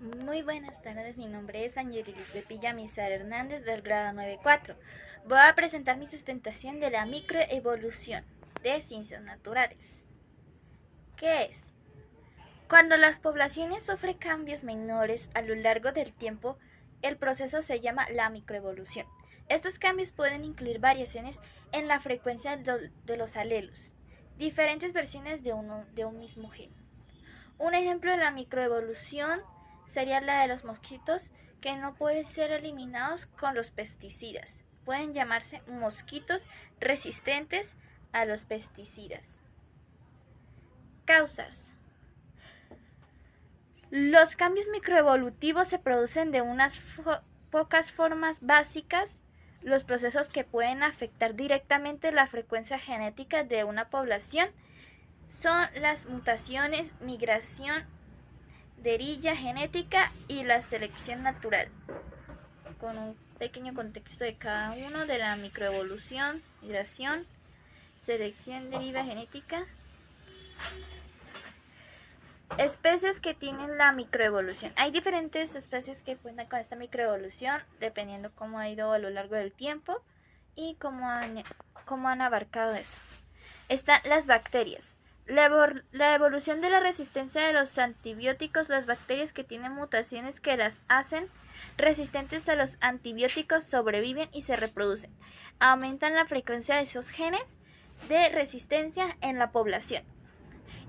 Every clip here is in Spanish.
Muy buenas tardes, mi nombre es Angelilis Pepilla Mizar Hernández del grado 9.4. Voy a presentar mi sustentación de la microevolución de ciencias naturales. ¿Qué es? Cuando las poblaciones sufren cambios menores a lo largo del tiempo, el proceso se llama la microevolución. Estos cambios pueden incluir variaciones en la frecuencia de los alelos, diferentes versiones de un mismo gen. Un ejemplo de la microevolución sería la de los mosquitos que no pueden ser eliminados con los pesticidas. Pueden llamarse mosquitos resistentes a los pesticidas. Causas. Los cambios microevolutivos se producen de unas pocas formas básicas. Los procesos que pueden afectar directamente la frecuencia genética de una población son las mutaciones, migración, deriva genética y la selección natural, con un pequeño contexto de cada uno de la microevolución, migración, selección, deriva genética. Especies que tienen la microevolución. Hay diferentes especies que cuentan con esta microevolución dependiendo cómo ha ido a lo largo del tiempo y cómo han abarcado eso. Están las bacterias. La evolución de la resistencia de los antibióticos, las bacterias que tienen mutaciones que las hacen resistentes a los antibióticos sobreviven y se reproducen. Aumentan la frecuencia de esos genes de resistencia en la población.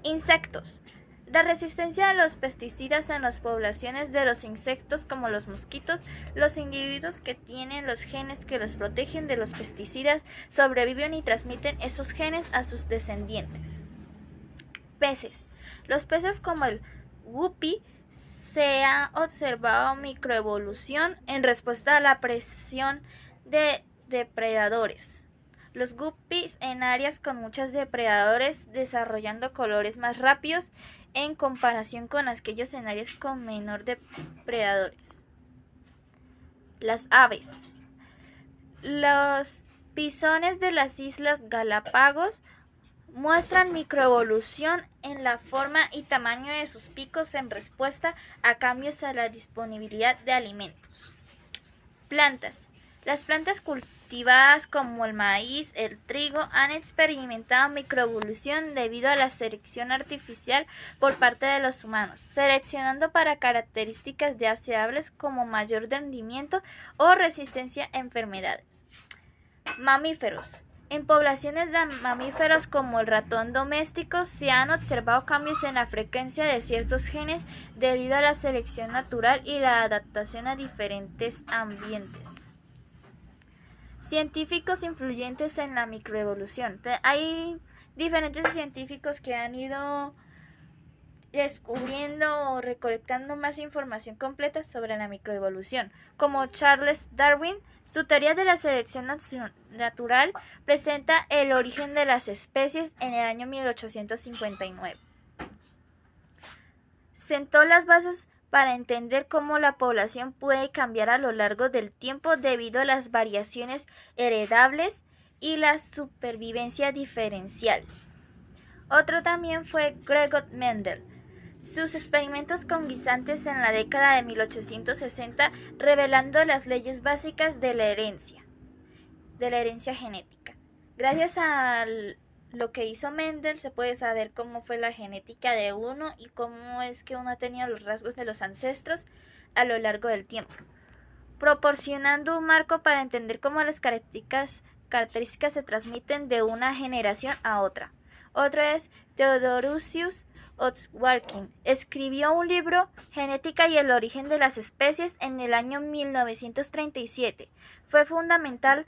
Insectos. La resistencia a los pesticidas en las poblaciones de los insectos como los mosquitos, los individuos que tienen los genes que los protegen de los pesticidas sobreviven y transmiten esos genes a sus descendientes. Peces. Los peces como el guppy se ha observado microevolución en respuesta a la presión de depredadores. Los guppies en áreas con muchos depredadores desarrollando colores más rápidos en comparación con aquellos en áreas con menor depredadores. Las aves. Los pisones de las Islas Galápagos muestran microevolución en la forma y tamaño de sus picos en respuesta a cambios a la disponibilidad de alimentos. Plantas. Las plantas cultivadas como el maíz, el trigo, han experimentado microevolución debido a la selección artificial por parte de los humanos, seleccionando para características deseables como mayor rendimiento o resistencia a enfermedades. Mamíferos. En poblaciones de mamíferos como el ratón doméstico se han observado cambios en la frecuencia de ciertos genes debido a la selección natural y la adaptación a diferentes ambientes. Científicos influyentes en la microevolución. Hay diferentes científicos que han ido descubriendo o recolectando más información completa sobre la microevolución, como Charles Darwin. Su teoría de la selección natural presenta el origen de las especies en el año 1859. Sentó las bases para entender cómo la población puede cambiar a lo largo del tiempo debido a las variaciones heredables y la supervivencia diferencial. Otro también fue Gregor Mendel. Sus experimentos con guisantes en la década de 1860 revelando las leyes básicas de la herencia genética. Gracias a lo que hizo Mendel se puede saber cómo fue la genética de uno y cómo es que uno ha tenido los rasgos de los ancestros a lo largo del tiempo, proporcionando un marco para entender cómo las características se transmiten de una generación a otra. Otro es Theodorus Oxenstierna. Escribió un libro, Genética y el origen de las especies, en el año 1937. Fue fundamental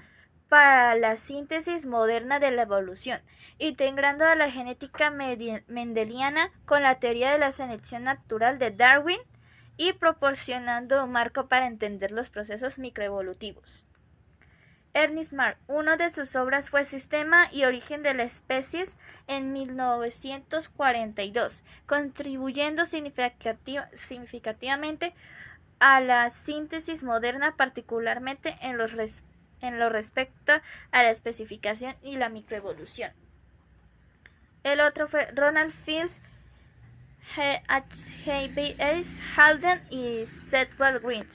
para la síntesis moderna de la evolución, integrando a la genética mendeliana con la teoría de la selección natural de Darwin y proporcionando un marco para entender los procesos microevolutivos. Ernest Mach, una de sus obras fue Sistema y origen de las especies en 1942, contribuyendo significativamente a la síntesis moderna, particularmente en lo respecto a la especificación y la microevolución. El otro fue Ronald Fields H.B.S. Halden y Sedgwick Green.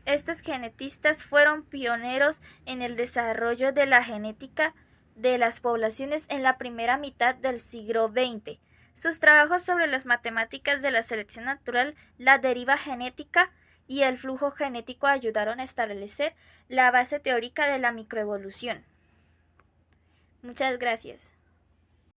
Estos genetistas fueron pioneros en el desarrollo de la genética de las poblaciones en la primera mitad del siglo XX. Sus trabajos sobre las matemáticas de la selección natural, la deriva genética y el flujo genético ayudaron a establecer la base teórica de la microevolución. Muchas gracias.